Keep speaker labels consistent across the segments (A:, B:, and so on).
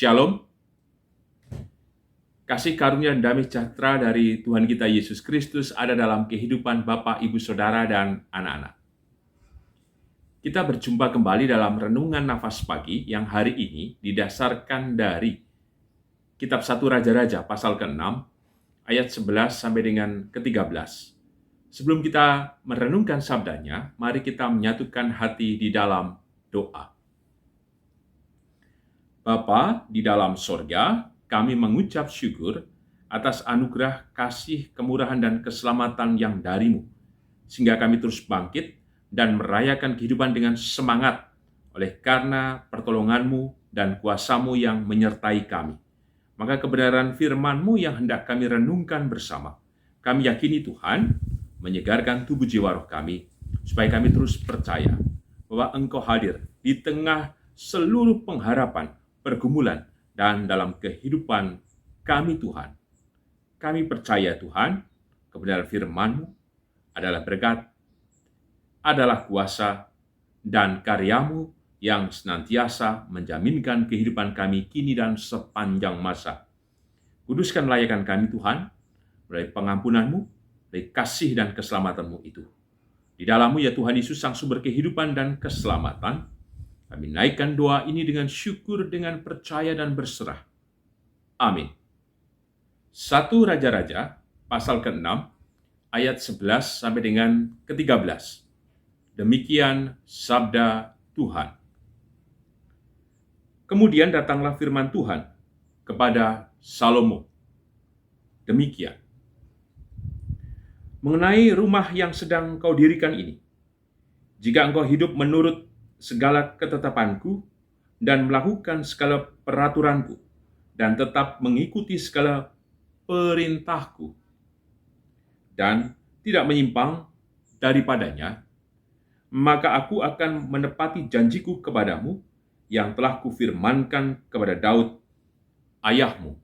A: Shalom, kasih karunia dan damai sejahtera dari Tuhan kita Yesus Kristus ada dalam kehidupan Bapak, Ibu, Saudara, dan anak-anak. Kita berjumpa kembali dalam Renungan Nafas Pagi yang hari ini didasarkan dari Kitab 1 Raja-Raja pasal ke-6 ayat 11 sampai dengan ke-13. Sebelum kita merenungkan sabdanya, mari kita menyatukan hati di dalam doa. Bapa di dalam sorga, kami mengucap syukur atas anugerah kasih, kemurahan, dan keselamatan yang dari-Mu, sehingga kami terus bangkit dan merayakan kehidupan dengan semangat oleh karena pertolongan-Mu dan kuasa-Mu yang menyertai kami. Maka kebenaran firman-Mu yang hendak kami renungkan bersama, kami yakini Tuhan menyegarkan tubuh jiwa roh kami, supaya kami terus percaya bahwa Engkau hadir di tengah seluruh pengharapan, pergumulan, dan dalam kehidupan kami Tuhan. Kami percaya Tuhan, kebenaran firman-Mu adalah berkat, adalah kuasa, dan karya-Mu yang senantiasa menjaminkan kehidupan kami kini dan sepanjang masa. Kuduskan layakan kami Tuhan, melalui pengampunan-Mu, dari kasih dan keselamatan-Mu itu. Di dalam-Mu ya Tuhan Yesus, Sang Sumber kehidupan dan keselamatan, kami naikkan doa ini dengan syukur, dengan percaya dan berserah. Amin. 1 Raja-Raja pasal ke-6 ayat 11 sampai dengan ke-13. Demikian sabda Tuhan. Kemudian datanglah firman Tuhan kepada Salomo. Demikian. Mengenai rumah yang sedang kau dirikan ini, jika engkau hidup menurut segala ketetapanku dan melakukan segala peraturanku dan tetap mengikuti segala perintahku dan tidak menyimpang daripadanya, maka aku akan menepati janjiku kepadamu yang telah kufirmankan kepada Daud ayahmu,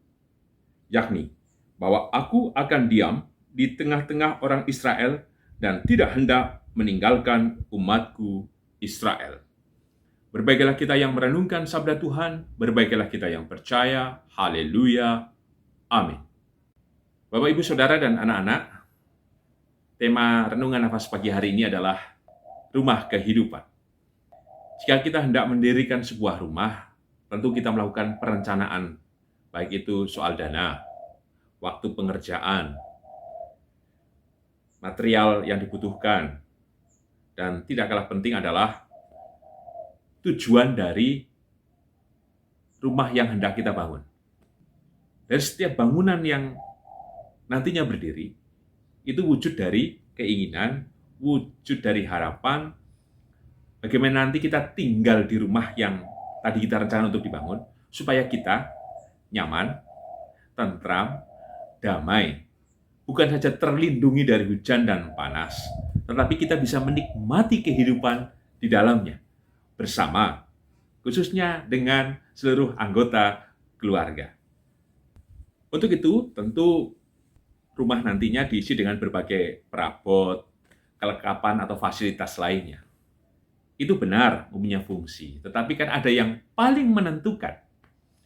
A: yakni bahwa aku akan diam di tengah-tengah orang Israel dan tidak hendak meninggalkan umatku Israel. Berbahagialah kita yang merenungkan sabda Tuhan, berbahagialah kita yang percaya, haleluya, amin. Bapak, Ibu, Saudara, dan anak-anak, tema Renungan Nafas Pagi hari ini adalah rumah kehidupan. Jika kita hendak mendirikan sebuah rumah, tentu kita melakukan perencanaan, baik itu soal dana, waktu pengerjaan, material yang dibutuhkan, dan tidak kalah penting adalah tujuan dari rumah yang hendak kita bangun. Dari setiap bangunan yang nantinya berdiri, itu wujud dari keinginan, wujud dari harapan, bagaimana nanti kita tinggal di rumah yang tadi kita rencana untuk dibangun, supaya kita nyaman, tentram, damai. Bukan saja terlindungi dari hujan dan panas, tetapi kita bisa menikmati kehidupan di dalamnya bersama, khususnya dengan seluruh anggota keluarga. Untuk itu, tentu rumah nantinya diisi dengan berbagai perabot, kelengkapan atau fasilitas lainnya. Itu benar mempunyai fungsi, tetapi kan ada yang paling menentukan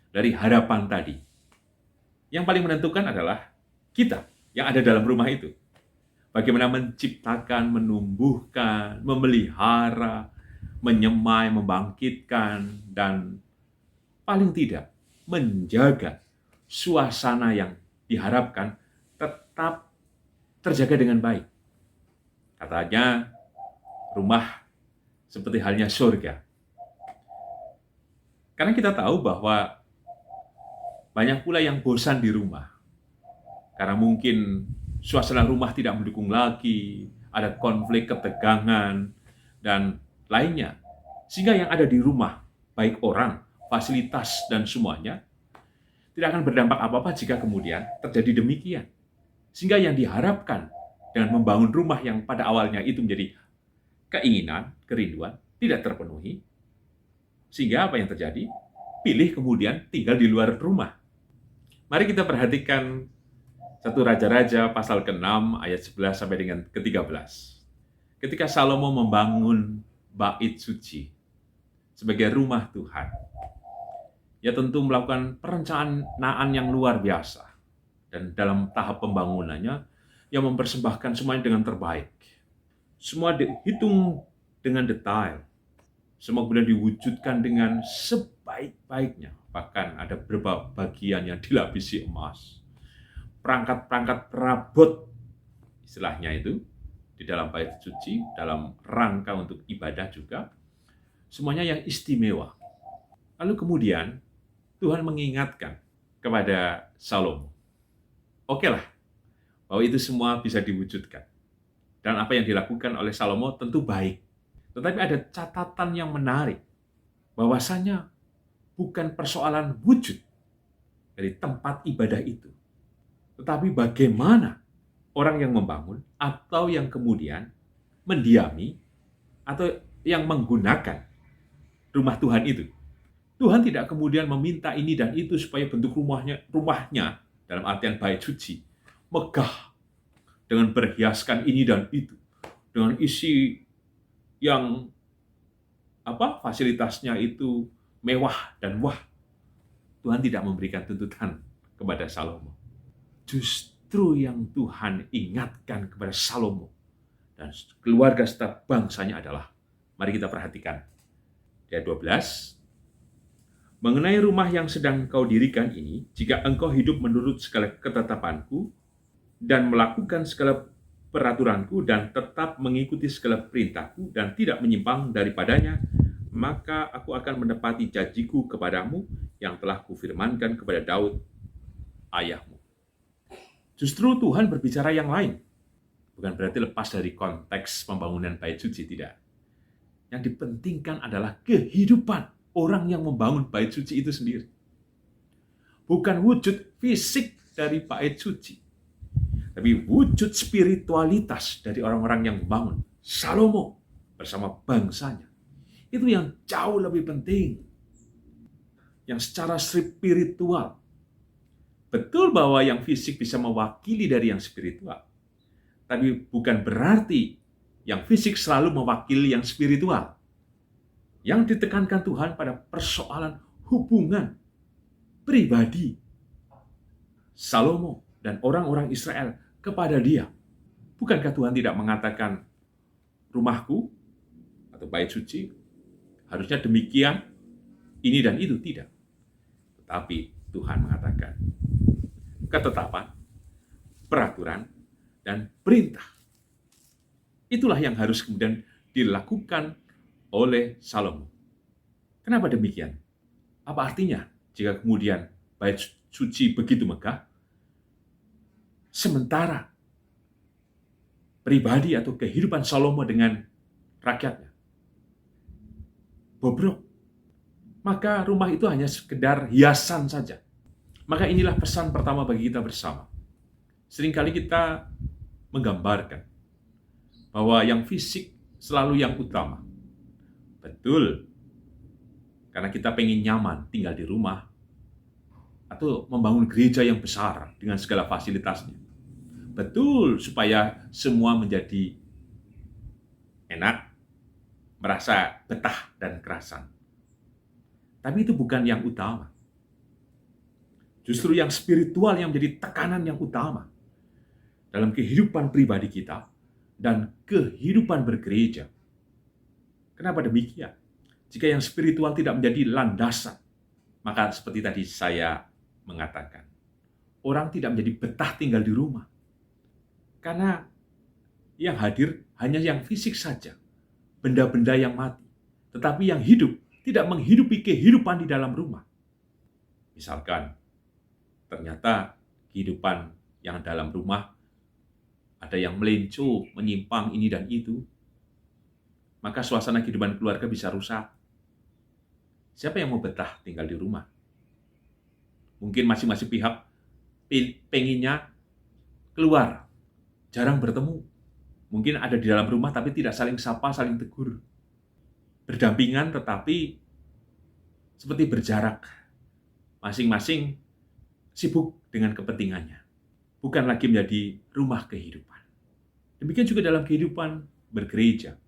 A: dari harapan tadi. Yang paling menentukan adalah kita yang ada dalam rumah itu. Bagaimana menciptakan, menumbuhkan, memelihara, menyemai, membangkitkan, dan paling tidak menjaga suasana yang diharapkan tetap terjaga dengan baik. Katanya, rumah seperti halnya surga. Karena kita tahu bahwa banyak pula yang bosan di rumah. Karena mungkin suasana rumah tidak mendukung lagi, ada konflik, ketegangan, dan lainnya. Sehingga yang ada di rumah, baik orang, fasilitas, dan semuanya, tidak akan berdampak apa-apa jika kemudian terjadi demikian. Sehingga yang diharapkan dengan membangun rumah yang pada awalnya itu menjadi keinginan, kerinduan, tidak terpenuhi. Sehingga apa yang terjadi? Pilih kemudian tinggal di luar rumah. Mari kita perhatikan 1 Raja-Raja pasal ke-6 ayat 11 sampai dengan ke-13. Ketika Salomo membangun bait suci sebagai rumah Tuhan, ya tentu melakukan perencanaan yang luar biasa. Dan dalam tahap pembangunannya, yang mempersembahkan semuanya dengan terbaik. Semua dihitung dengan detail. Semua kemudian diwujudkan dengan sebaik-baiknya. Bahkan ada beberapa bagian yang dilapisi emas. Perangkat-perangkat perabot, istilahnya itu, di dalam bait suci, dalam rangka untuk ibadah juga, semuanya yang istimewa. Lalu kemudian, Tuhan mengingatkan kepada Salomo, oke lah, bahwa itu semua bisa diwujudkan. Dan apa yang dilakukan oleh Salomo tentu baik. Tetapi ada catatan yang menarik, bahwasanya bukan persoalan wujud dari tempat ibadah itu, tetapi bagaimana orang yang membangun atau yang kemudian mendiami atau yang menggunakan rumah Tuhan itu. Tuhan tidak kemudian meminta ini dan itu supaya bentuk rumahnya dalam artian bait suci megah dengan berhiaskan ini dan itu, dengan isi yang fasilitasnya itu mewah dan wah. Tuhan tidak memberikan tuntutan kepada Salomo. Justru yang Tuhan ingatkan kepada Salomo dan keluarga serta bangsanya adalah, mari kita perhatikan ayat 12. Mengenai rumah yang sedang kau dirikan ini, jika engkau hidup menurut segala ketetapanku dan melakukan segala peraturanku dan tetap mengikuti segala perintahku dan tidak menyimpang daripadanya, maka aku akan menepati janjiku kepadamu yang telah kufirmankan kepada Daud, ayahmu. Justru Tuhan berbicara yang lain. Bukan berarti lepas dari konteks pembangunan bait suci, tidak. Yang dipentingkan adalah kehidupan orang yang membangun bait suci itu sendiri. Bukan wujud fisik dari bait suci, tapi wujud spiritualitas dari orang-orang yang membangun. Salomo bersama bangsanya. Itu yang jauh lebih penting. Yang secara spiritual. Betul bahwa yang fisik bisa mewakili dari yang spiritual. Tapi bukan berarti yang fisik selalu mewakili yang spiritual. Yang ditekankan Tuhan pada persoalan hubungan pribadi Salomo dan orang-orang Israel kepada dia. Bukankah Tuhan tidak mengatakan rumahku atau bait suci harusnya demikian, ini dan itu? Tidak. Tetapi Tuhan mengatakan ketetapan, peraturan, dan perintah. Itulah yang harus kemudian dilakukan oleh Salomo. Kenapa demikian? Apa artinya jika kemudian bait suci begitu megah, sementara pribadi atau kehidupan Salomo dengan rakyatnya bobrok? Maka rumah itu hanya sekedar hiasan saja. Maka inilah pesan pertama bagi kita bersama. Seringkali kita menggambarkan bahwa yang fisik selalu yang utama. Betul, karena kita pengen nyaman tinggal di rumah atau membangun gereja yang besar dengan segala fasilitasnya. Betul, supaya semua menjadi enak, merasa betah dan kerasan. Tapi itu bukan yang utama. Justru yang spiritual yang menjadi tekanan yang utama dalam kehidupan pribadi kita dan kehidupan bergereja. Kenapa demikian? Jika yang spiritual tidak menjadi landasan, maka seperti tadi saya mengatakan, orang tidak menjadi betah tinggal di rumah. Karena yang hadir hanya yang fisik saja, benda-benda yang mati. Tetapi yang hidup tidak menghidupi kehidupan di dalam rumah. Misalkan, ternyata kehidupan yang dalam rumah ada yang melenco, menyimpang ini dan itu, maka suasana kehidupan keluarga bisa rusak. Siapa yang mau betah tinggal di rumah? Mungkin masing-masing pihak pengennya keluar, jarang bertemu. Mungkin ada di dalam rumah tapi tidak saling sapa, saling tegur. Berdampingan tetapi seperti berjarak. Masing-masing sibuk dengan kepentingannya. Bukan lagi menjadi rumah kehidupan. Demikian juga dalam kehidupan bergereja.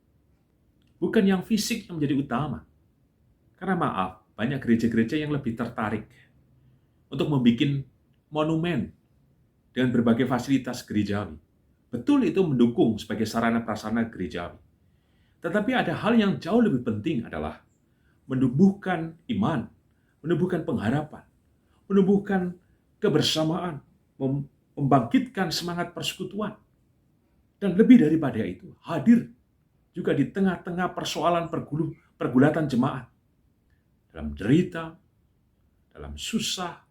A: Bukan yang fisik yang menjadi utama. Karena maaf, banyak gereja-gereja yang lebih tertarik untuk membuat monumen dengan berbagai fasilitas gerejawi. Betul, itu mendukung sebagai sarana prasarana gerejawi. Tetapi ada hal yang jauh lebih penting, adalah menumbuhkan iman, menumbuhkan pengharapan, menumbuhkan kebersamaan, membangkitkan semangat persekutuan. Dan lebih daripada itu, hadir juga di tengah-tengah persoalan pergulatan jemaat. Dalam derita, dalam susah,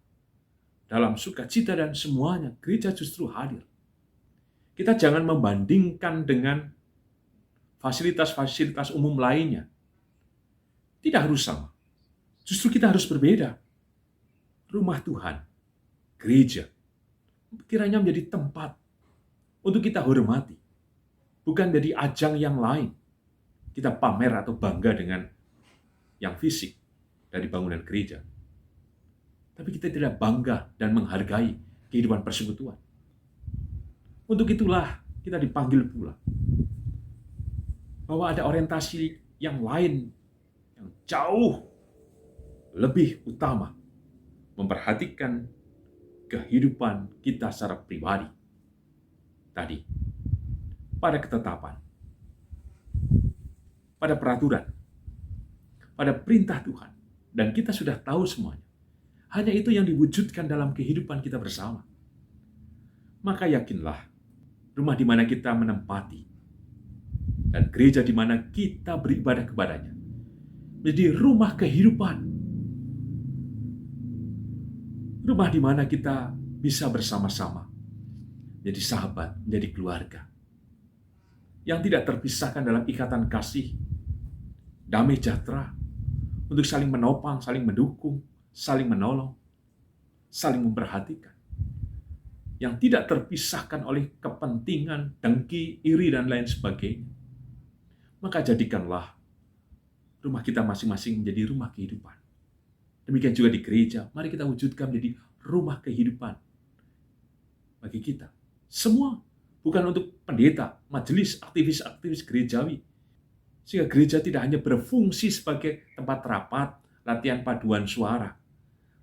A: dalam sukacita, dan semuanya, gereja justru hadir. Kita jangan membandingkan dengan fasilitas-fasilitas umum lainnya. Tidak harus sama. Justru kita harus berbeda. Rumah Tuhan, gereja, kiranya menjadi tempat untuk kita hormati. Bukan jadi ajang yang lain. Kita pamer atau bangga dengan yang fisik dari bangunan gereja. Tapi kita tidak bangga dan menghargai kehidupan persekutuan. Untuk itulah kita dipanggil pula bahwa ada orientasi yang lain yang jauh lebih utama, memperhatikan kehidupan kita secara pribadi. Tadi, pada ketetapan, pada peraturan, pada perintah Tuhan, dan kita sudah tahu semuanya. Hanya itu yang diwujudkan dalam kehidupan kita bersama. Maka yakinlah, rumah di mana kita menempati dan gereja di mana kita beribadah kepadanya menjadi rumah kehidupan. Rumah di mana kita bisa bersama-sama menjadi sahabat, menjadi keluarga yang tidak terpisahkan dalam ikatan kasih, damai sejahtera, untuk saling menopang, saling mendukung, saling menolong, saling memperhatikan, yang tidak terpisahkan oleh kepentingan, dengki, iri, dan lain sebagainya. Maka jadikanlah rumah kita masing-masing menjadi rumah kehidupan. Demikian juga di gereja, mari kita wujudkan menjadi rumah kehidupan bagi kita. Semua, bukan untuk pendeta, majelis, aktivis-aktivis gerejawi. Sehingga gereja tidak hanya berfungsi sebagai tempat rapat, latihan paduan suara,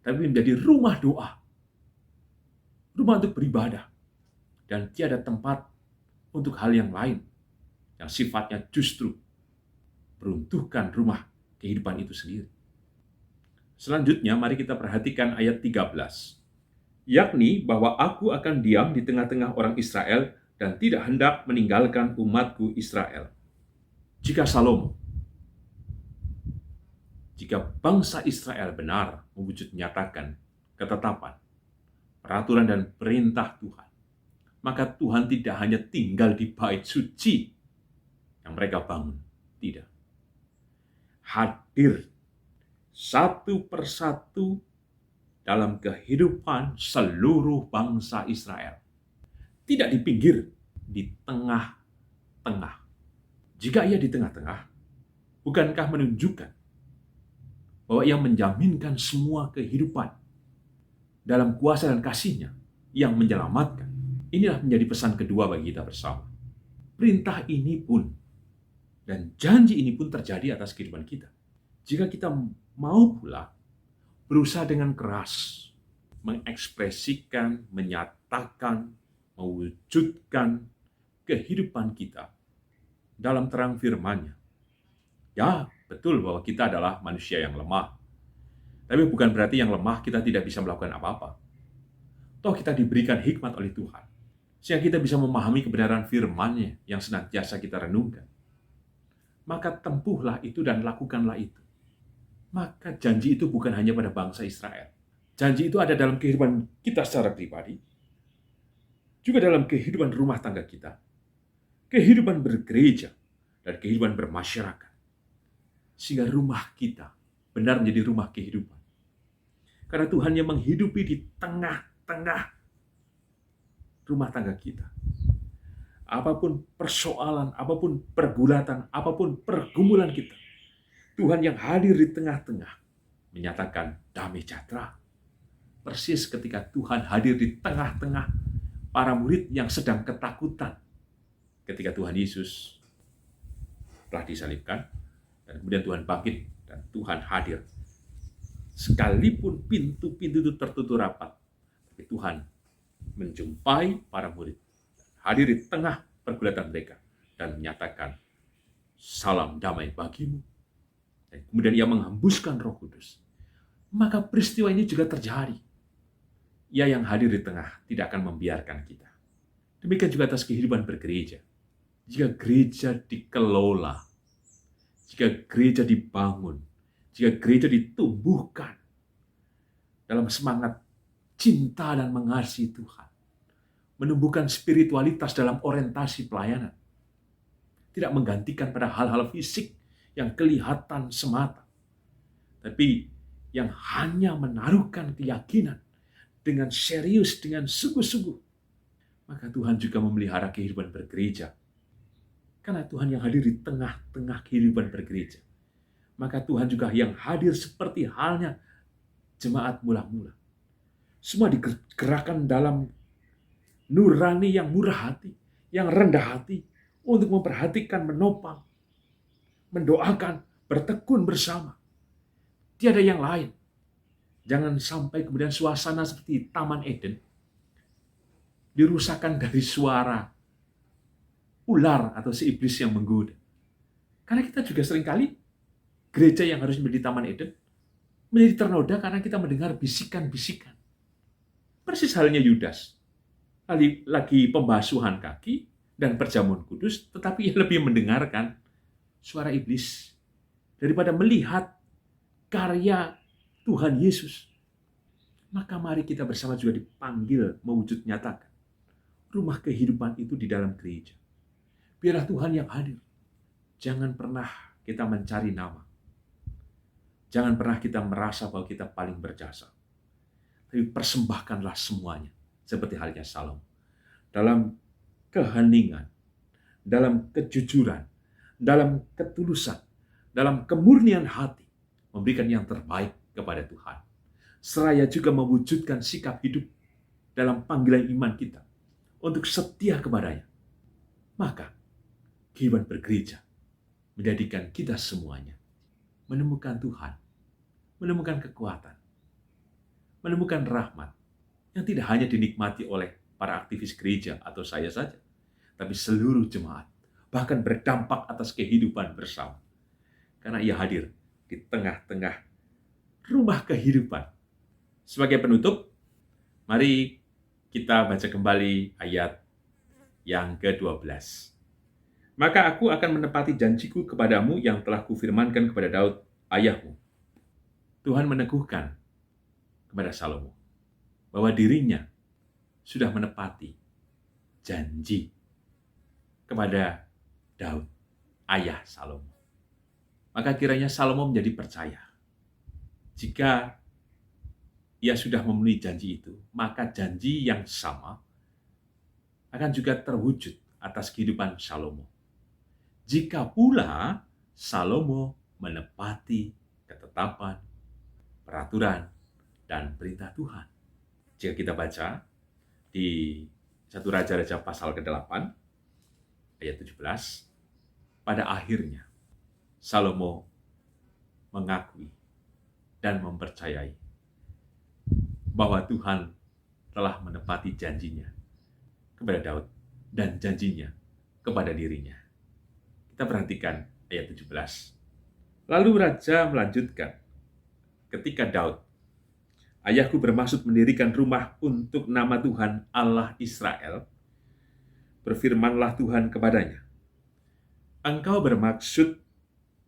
A: tapi menjadi rumah doa, rumah untuk beribadah, dan tiada tempat untuk hal yang lain yang sifatnya justru peruntukan rumah kehidupan itu sendiri. Selanjutnya, mari kita perhatikan ayat 13. Yakni bahwa aku akan diam di tengah-tengah orang Israel dan tidak hendak meninggalkan umatku Israel. Jika bangsa Israel benar mewujud nyatakan ketetapan, peraturan, dan perintah Tuhan, maka Tuhan tidak hanya tinggal di bait suci yang mereka bangun. Tidak. Hadir satu persatu dalam kehidupan seluruh bangsa Israel. Tidak di pinggir, di tengah-tengah. Jika ia di tengah-tengah, bukankah menunjukkan bahwa ia menjaminkan semua kehidupan dalam kuasa dan kasih-Nya yang menyelamatkan? Inilah menjadi pesan kedua bagi kita bersama. Perintah ini pun dan janji ini pun terjadi atas kehidupan kita. Jika kita mau pula berusaha dengan keras mengekspresikan, menyatakan, mewujudkan kehidupan kita dalam terang firman-Nya. Ya, betul bahwa kita adalah manusia yang lemah. Tapi bukan berarti yang lemah kita tidak bisa melakukan apa-apa. Toh kita diberikan hikmat oleh Tuhan, sehingga kita bisa memahami kebenaran firman-Nya yang senantiasa kita renungkan. Maka tempuhlah itu dan lakukanlah itu. Maka janji itu bukan hanya pada bangsa Israel. Janji itu ada dalam kehidupan kita secara pribadi, juga dalam kehidupan rumah tangga kita, kehidupan bergereja, dan kehidupan bermasyarakat. Sehingga rumah kita benar menjadi rumah kehidupan. Karena Tuhan yang menghidupi di tengah-tengah rumah tangga kita. Apapun persoalan, apapun pergulatan, apapun pergumulan kita, Tuhan yang hadir di tengah-tengah menyatakan damai sejahtera. Persis ketika Tuhan hadir di tengah-tengah para murid yang sedang ketakutan ketika Tuhan Yesus telah disalibkan, dan kemudian Tuhan bangkit dan Tuhan hadir Sekalipun pintu-pintu itu tertutup rapat, tapi Tuhan menjumpai para murid, hadir di tengah pergulatan mereka, dan menyatakan, salam damai bagimu. Dan kemudian ia menghembuskan Roh Kudus. Maka peristiwa ini juga terjadi. Ia yang hadir di tengah tidak akan membiarkan kita. Demikian juga atas kehidupan bergereja. Jika gereja dikelola, jika gereja dibangun, jika gereja ditumbuhkan dalam semangat cinta dan mengasihi Tuhan, menumbuhkan spiritualitas dalam orientasi pelayanan, tidak menggantikan pada hal-hal fisik yang kelihatan semata, tapi yang hanya menaruhkan keyakinan dengan serius, dengan sungguh-sungguh, maka Tuhan juga memelihara kehidupan bergereja. Karena Tuhan yang hadir di tengah-tengah kehidupan bergereja, maka Tuhan juga yang hadir seperti halnya jemaat mula-mula. Semua digerakkan dalam nurani yang murah hati, yang rendah hati, untuk memperhatikan, menopang, mendoakan, bertekun bersama. Tiada yang lain. Jangan sampai kemudian suasana seperti Taman Eden dirusakkan dari suara ular atau si iblis yang menggoda. Karena kita juga seringkali gereja yang harus menjadi Taman Eden menjadi ternoda karena kita mendengar bisikan-bisikan. Persis halnya Yudas. Lagi pembasuhan kaki dan perjamuan kudus, tetapi ia lebih mendengarkan suara iblis daripada melihat karya Tuhan Yesus. Maka mari kita bersama juga dipanggil mewujud nyatakan rumah kehidupan itu di dalam gereja. Biarlah Tuhan yang hadir. Jangan pernah kita mencari nama. Jangan pernah kita merasa bahwa kita paling berjasa. Tapi persembahkanlah semuanya. Seperti halnya Salomo. Dalam keheningan, dalam kejujuran, dalam ketulusan, dalam kemurnian hati. Memberikan yang terbaik kepada Tuhan. Seraya juga mewujudkan sikap hidup dalam panggilan iman kita. Untuk setia kepadanya. Maka, kehidupan bergereja menjadikan kita semuanya menemukan Tuhan, menemukan kekuatan, menemukan rahmat yang tidak hanya dinikmati oleh para aktivis gereja atau saya saja, tapi seluruh jemaat, bahkan berdampak atas kehidupan bersama. Karena ia hadir di tengah-tengah rumah kehidupan. Sebagai penutup, mari kita baca kembali ayat yang ke-12. Maka aku akan menepati janjiku kepadamu yang telah kufirmankan kepada Daud, ayahmu. Tuhan meneguhkan kepada Salomo bahwa dirinya sudah menepati janji kepada Daud, ayah Salomo. Maka kiranya Salomo menjadi percaya. Jika ia sudah memenuhi janji itu, maka janji yang sama akan juga terwujud atas kehidupan Salomo. Jika pula Salomo menepati ketetapan, peraturan, dan perintah Tuhan. Jika kita baca di 1 Raja-Raja pasal ke-8, ayat 17, pada akhirnya Salomo mengakui dan mempercayai bahwa Tuhan telah menepati janjinya kepada Daud dan janjinya kepada dirinya. Kita perhatikan ayat 17. Lalu Raja melanjutkan, ketika Daud, ayahku bermaksud mendirikan rumah untuk nama Tuhan Allah Israel, berfirmanlah Tuhan kepadanya, engkau bermaksud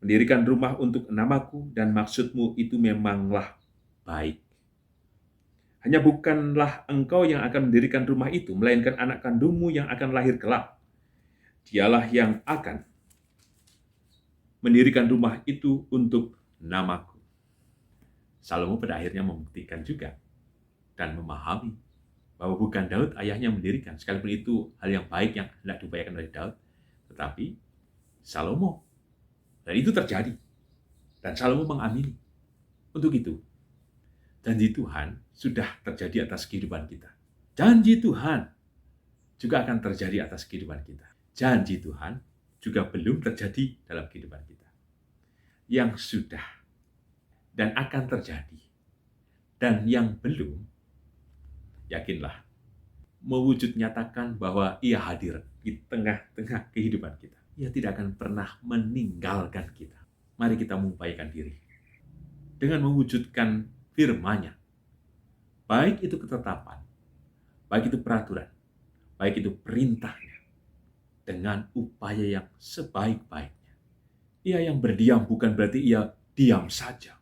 A: mendirikan rumah untuk namaku dan maksudmu itu memanglah baik. Hanya bukanlah engkau yang akan mendirikan rumah itu, melainkan anak kandungmu yang akan lahir kelak. Dialah yang akan mendirikan rumah itu untuk namaku. Salomo pada akhirnya membuktikan juga dan memahami bahwa bukan Daud ayahnya mendirikan, sekalipun itu hal yang baik yang hendak diupayakan oleh Daud, tetapi Salomo. Dan itu terjadi. Dan Salomo mengamini. Untuk itu, janji Tuhan sudah terjadi atas kehidupan kita. Janji Tuhan juga akan terjadi atas kehidupan kita. Janji Tuhan juga belum terjadi dalam kehidupan kita. Yang sudah dan akan terjadi Dan yang belum, yakinlah, mewujud nyatakan bahwa Ia hadir di tengah-tengah kehidupan kita. Ia tidak akan pernah meninggalkan kita. Mari kita mengupayakan diri dengan mewujudkan firman-Nya. Baik itu ketetapan, baik itu peraturan, baik itu perintahnya, dengan upaya yang sebaik-baiknya. Ia yang berdiam bukan berarti Ia diam saja,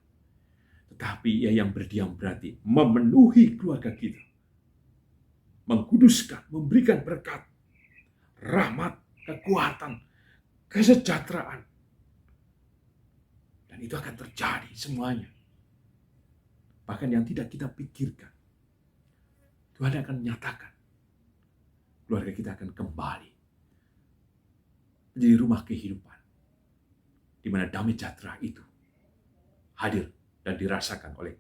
A: tetapi Ia yang berdiam berarti memenuhi keluarga kita, mengkuduskan, memberikan berkat, rahmat, kekuatan, kesejahteraan. Dan itu akan terjadi semuanya. Bahkan yang tidak kita pikirkan, Tuhan akan nyatakan. Keluarga kita akan kembali menjadi rumah kehidupan, di mana damai sejahtera itu hadir dan dirasakan oleh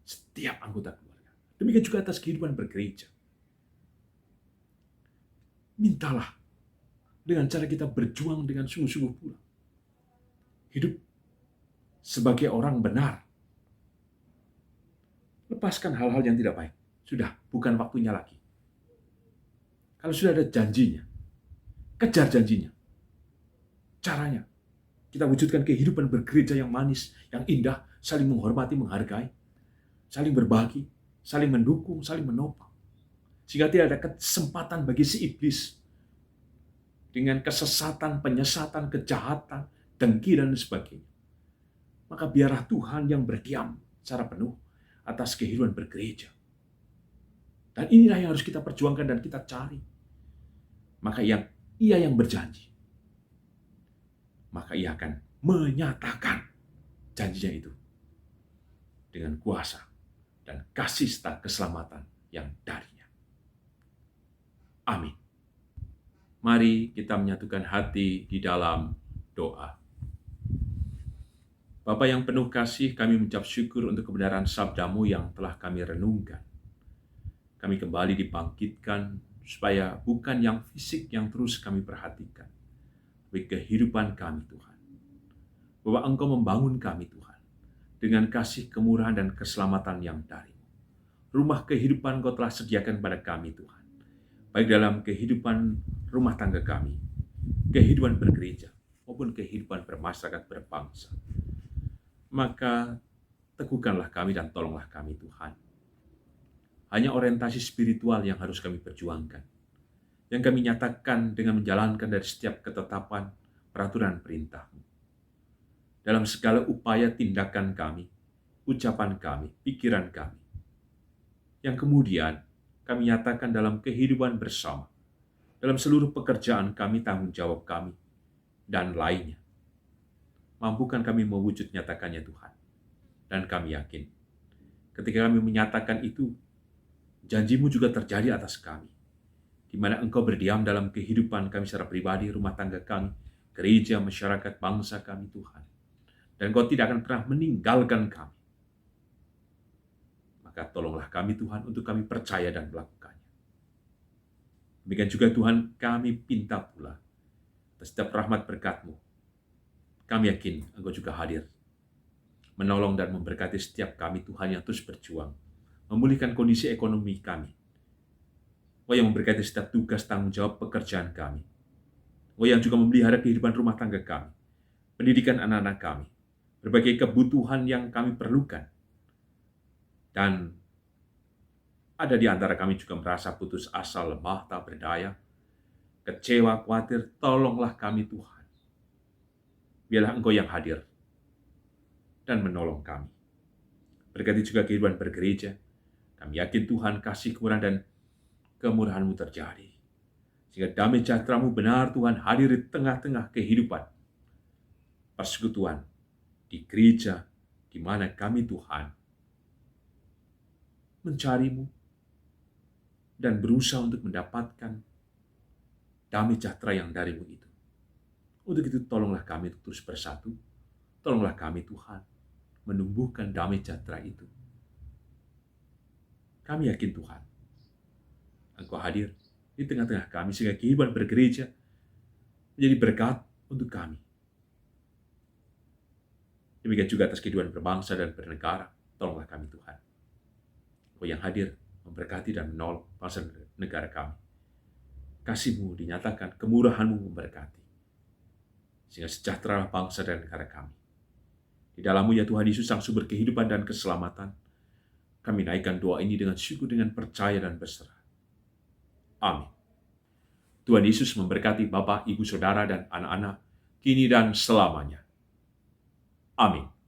A: setiap anggota keluarga. Demikian juga atas kehidupan bergereja. Mintalah dengan cara kita berjuang dengan sungguh-sungguh pula. Hidup sebagai orang benar. Lepaskan hal-hal yang tidak baik. Sudah, bukan waktunya lagi. Kalau sudah ada janjinya, kejar janjinya. Caranya, kita wujudkan kehidupan bergereja yang manis, yang indah, saling menghormati, menghargai, saling berbagi, saling mendukung, saling menopang. Sehingga tidak ada kesempatan bagi si iblis dengan kesesatan, penyesatan, kejahatan, dengki, dan sebagainya. Maka biarlah Tuhan yang berdiam secara penuh atas kehidupan bergereja. Dan inilah yang harus kita perjuangkan dan kita cari. Maka Ia yang berjanji, maka Ia akan menyatakan janjinya itu dengan kuasa dan kasih serta keselamatan yang darinya. Amin. Mari kita menyatukan hati di dalam doa. Bapa yang penuh kasih, kami mengucap syukur untuk kebenaran sabda-Mu yang telah kami renungkan. Kami kembali dibangkitkan supaya bukan yang fisik yang terus kami perhatikan, tapi kehidupan kami, Tuhan. Bahwa Engkau membangun kami, Tuhan, dengan kasih, kemurahan, dan keselamatan yang dari-Mu. Rumah kehidupan Engkau telah sediakan pada kami, Tuhan. Baik dalam kehidupan rumah tangga kami, kehidupan bergereja, maupun kehidupan bermasyarakat, berbangsa. Maka teguhkanlah kami dan tolonglah kami, Tuhan. Hanya orientasi spiritual yang harus kami perjuangkan, yang kami nyatakan dengan menjalankan dari setiap ketetapan, peraturan, perintah-Mu. Dalam segala upaya tindakan kami, ucapan kami, pikiran kami, yang kemudian kami nyatakan dalam kehidupan bersama, dalam seluruh pekerjaan kami, tanggung jawab kami, dan lainnya. Mampukan kami mewujud nyatakannya, Tuhan. Dan kami yakin, ketika kami menyatakan itu, janji-Mu juga terjadi atas kami, di mana Engkau berdiam dalam kehidupan kami secara pribadi, rumah tangga kami, gereja, masyarakat, bangsa kami, Tuhan. Dan Engkau tidak akan pernah meninggalkan kami. Maka tolonglah kami, Tuhan, untuk kami percaya dan melakukannya. Demikian juga, Tuhan, kami pinta pula atas setiap rahmat berkat-Mu. Kami yakin Engkau juga hadir, menolong dan memberkati setiap kami, Tuhan, yang terus berjuang, memulihkan kondisi ekonomi kami. Yang memberkati setiap tugas tanggung jawab pekerjaan kami. Yang juga memelihara kehidupan rumah tangga kami, pendidikan anak-anak kami, berbagai kebutuhan yang kami perlukan. Dan ada di antara kami juga merasa putus asa, lemah, tak berdaya, kecewa, khawatir. Tolonglah kami, Tuhan. Biarlah Engkau yang hadir dan menolong kami. Berkati juga kehidupan bergereja. Kami yakin, Tuhan, kasih, kemurahan, dan kemurahan-Mu terjadi. Sehingga damai sejahtera-Mu benar, Tuhan, hadir di tengah-tengah kehidupan persekutuan di gereja, di mana kami, Tuhan, mencari-Mu dan berusaha untuk mendapatkan damai sejahtera yang dari-Mu itu. Untuk itu, tolonglah kami untuk terus bersatu. Tolonglah kami, Tuhan, menumbuhkan damai sejahtera itu. Kami yakin, Tuhan, Engkau hadir di tengah-tengah kami, sehingga kehidupan bergereja menjadi berkat untuk kami. Demikian juga atas kehidupan berbangsa dan bernegara. Tolonglah kami, Tuhan. yang hadir memberkati dan menolong bangsa negara kami. Kasih-Mu dinyatakan, kemurahan-Mu memberkati, sehingga sejahtera bangsa dan negara kami. Di dalam-Mu ya Tuhan Yesus, Sang Sumber kehidupan dan keselamatan, kami naikkan doa ini dengan syukur, dengan percaya dan berserah. Amin. Tuhan Yesus memberkati Bapak, Ibu, Saudara, dan anak-anak, kini dan selamanya. Amin.